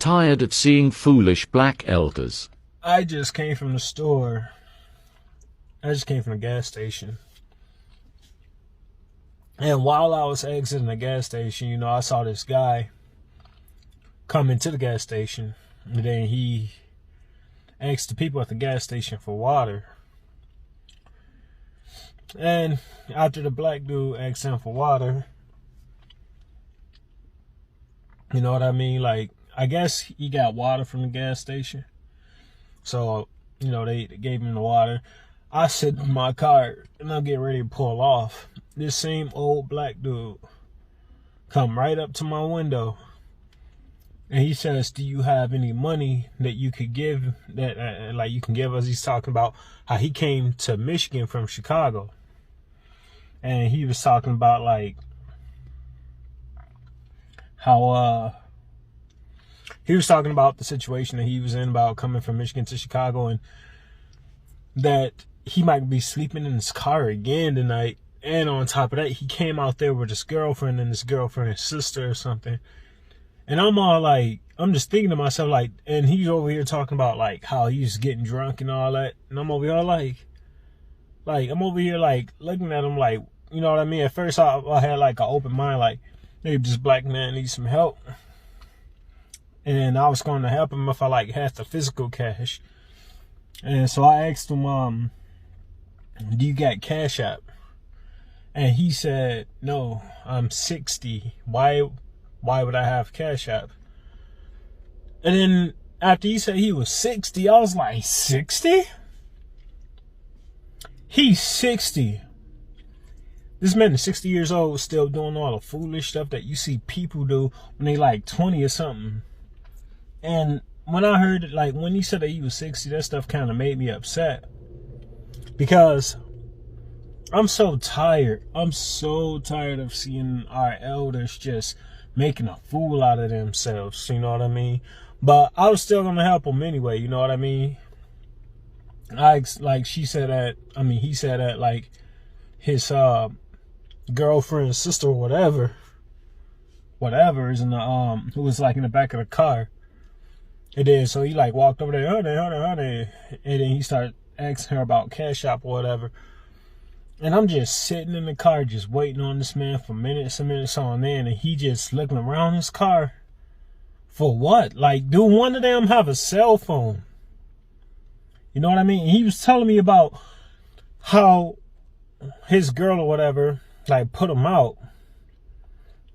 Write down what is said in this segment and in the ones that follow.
Tired of seeing foolish black elders. I just came from the store. I just came from the gas station. And while I was exiting the gas station, I saw this guy come into the gas station. And then he asked the people at the gas station for water. And after the black dude asked him for water, you know what I mean? Like, I guess he got water from the gas station. So, they gave him the water. I sit in my car and I'm getting ready to pull off. This same old black dude come right up to my window. And he says, do you have any money that you could give, that you can give us? He's talking about how he came to Michigan from Chicago. And he was talking about how he was talking about the situation that he was in about coming from Michigan to Chicago, and that he might be sleeping in his car again tonight. And on top of that, he came out there with his girlfriend and his girlfriend's sister or something. And I'm all I'm just thinking to myself, and he's over here talking about how he's getting drunk and all that. And I'm over here I'm over here looking at him you know what I mean? At first I had an open mind, maybe this black man needs some help. And I was going to help him if I had the physical cash. And so I asked him, do you got Cash App? And he said, no, I'm 60. Why would I have Cash App? And then after he said he was 60, I was like, 60? He's 60. This man is 60 years old, still doing all the foolish stuff that you see people do when they 20 or something. And when I heard it, when he said that he was 60, that stuff kind of made me upset. Because I'm so tired. I'm so tired of seeing our elders just making a fool out of themselves. You know what I mean? But I was still going to help them anyway. You know what I mean? He said that his girlfriend's sister or whatever is in the who was in the back of the car. It is. So he walked over there, honey, and then he started asking her about Cash App or whatever. And I'm just sitting in the car, just waiting on this man for minutes and minutes on end, and he just looking around his car for what? Do one of them have a cell phone? You know what I mean? He was telling me about how his girl or whatever put him out,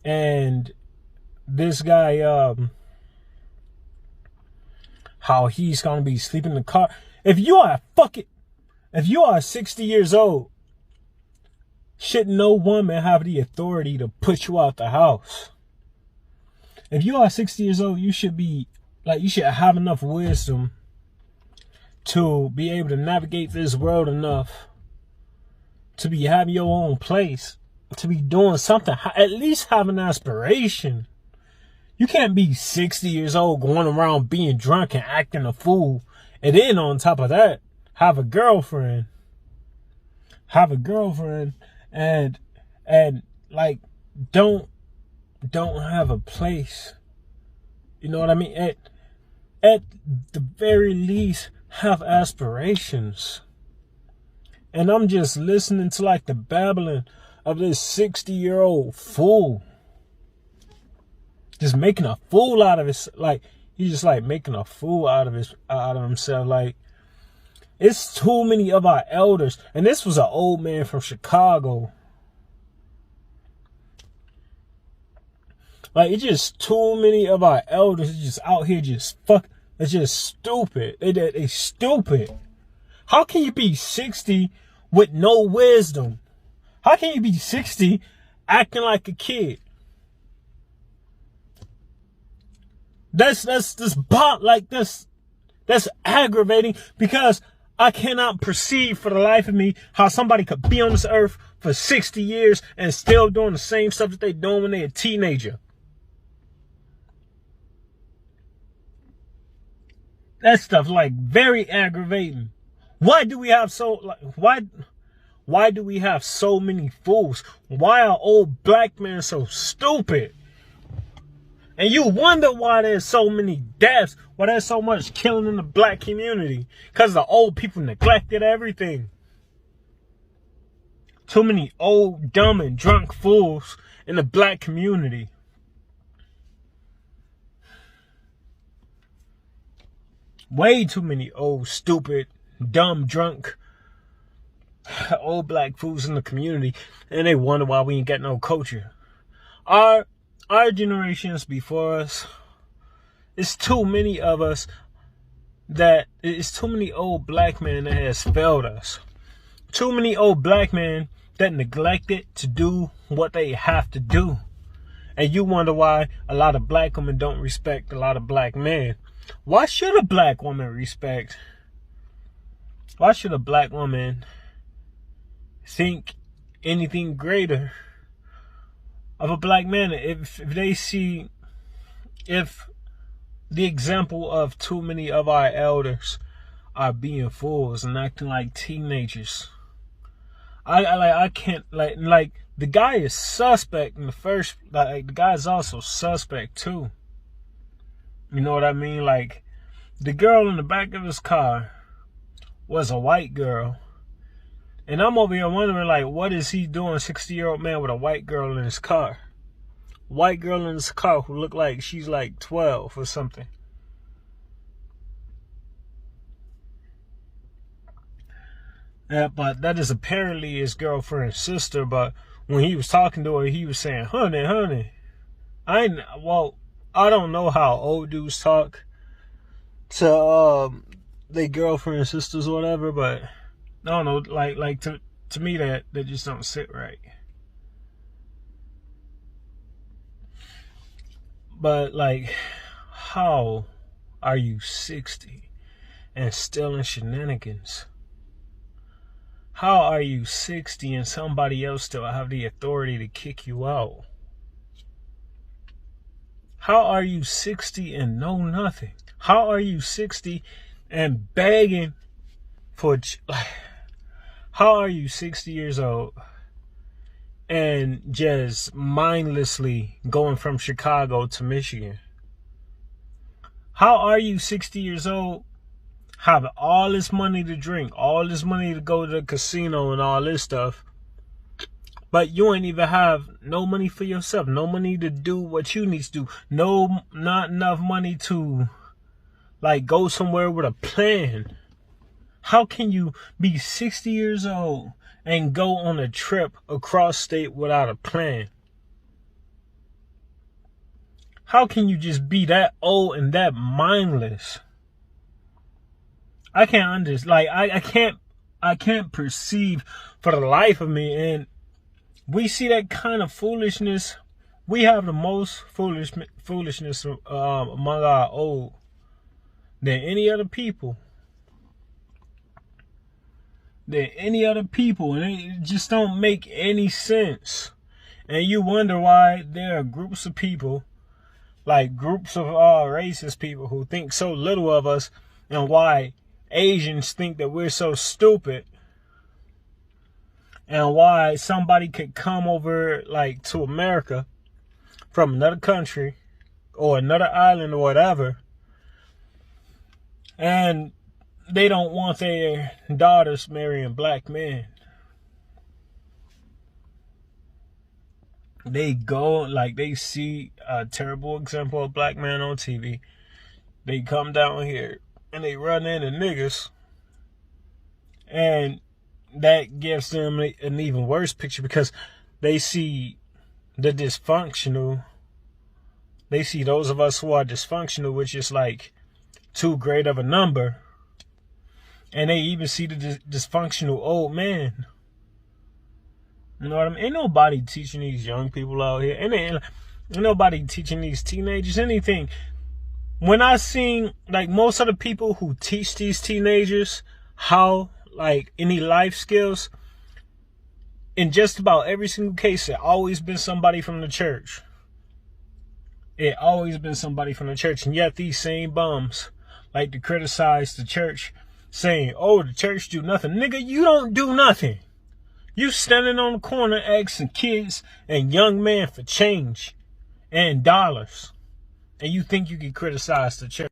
and this guy how he's gonna be sleeping in the car. If you are 60 years old, should no woman have the authority to put you out the house? If you are 60 years old, you should be you should have enough wisdom to be able to navigate this world enough to be having your own place, to be doing something, at least have an aspiration. You can't be 60 years old going around being drunk and acting a fool, and then on top of that, have a girlfriend and don't have a place. You know what I mean? At the very least, have aspirations. And I'm just listening to the babbling of this 60-year-old fool. Just making a fool out of his, he's just making a fool out of himself. It's too many of our elders, and this was an old man from Chicago. It's just too many of our elders just out here just it's just stupid. They stupid. How can you be 60 with no wisdom? How can you be 60 acting like a kid? That's aggravating, because I cannot perceive for the life of me how somebody could be on this earth for 60 years and still doing the same stuff that they doing when they're a teenager. That stuff very aggravating. Why do we have why do we have so many fools? Why are old black men so stupid? And you wonder why there's so many deaths, why there's so much killing in the black community. Because the old people neglected everything. Too many old, dumb, and drunk fools in the black community. Way too many old, stupid, dumb, drunk, old black fools in the community. And they wonder why we ain't got no culture. Our generations before us, it's too many of us that it's too many old black men that has failed us. Too many old black men that neglected to do what they have to do. And you wonder why a lot of black women don't respect a lot of black men. Why should a black woman respect? Why should a black woman think anything greater of a black man if they see, if the example of too many of our elders are being fools and acting like teenagers? I can't like the guy is suspect in the first, like the guy is also suspect too. You know what I mean? Like the girl in the back of his car was a white girl. And I'm over here wondering, like, what is he doing, 60-year-old man with a white girl in his car? White girl in his car who looked like she's like 12 or something. Yeah, but that is apparently his girlfriend's sister. But when he was talking to her, he was saying, honey. I don't know how old dudes talk to their girlfriend, sisters, or whatever, but I don't know, like to me that just don't sit right. But like, how are you 60 and still in shenanigans? How are you 60 and somebody else still have the authority to kick you out? How are you 60 and know nothing? How are you 60 and begging for... How are you 60 years old and just mindlessly going from Chicago to Michigan? How are you 60 years old, having all this money to drink, all this money to go to the casino and all this stuff, but you ain't even have no money for yourself, no money to do what you need to do, not enough money to like go somewhere with a plan? How can you be 60 years old and go on a trip across state without a plan? How can you just be that old and that mindless? I can't understand. Like I can't perceive for the life of me. And we see that kind of foolishness. We have the most foolishness among our old than any other people. And it just don't make any sense. And you wonder why there are groups of people, like groups of racist people who think so little of us, and why Asians think that we're so stupid, and why somebody could come over like to America from another country or another island or whatever, and they don't want their daughters marrying black men. They go, like, they see a terrible example of black man on TV. They come down here and they run into niggas. And that gives them an even worse picture, because they see the dysfunctional. They see those of us who are dysfunctional, which is like too great of a number. And they even see the dysfunctional old man. You know what I mean? Ain't nobody teaching these young people out here. Ain't nobody teaching these teenagers anything. When I seen, like, most of the people who teach these teenagers how, like, any life skills, in just about every single case, it always been somebody from the church. It always been somebody from the church. And yet these same bums like to criticize the church, saying, oh, the church do nothing. Nigga, you don't do nothing. You standing on the corner asking kids and young men for change and dollars. and you think you can criticize the church.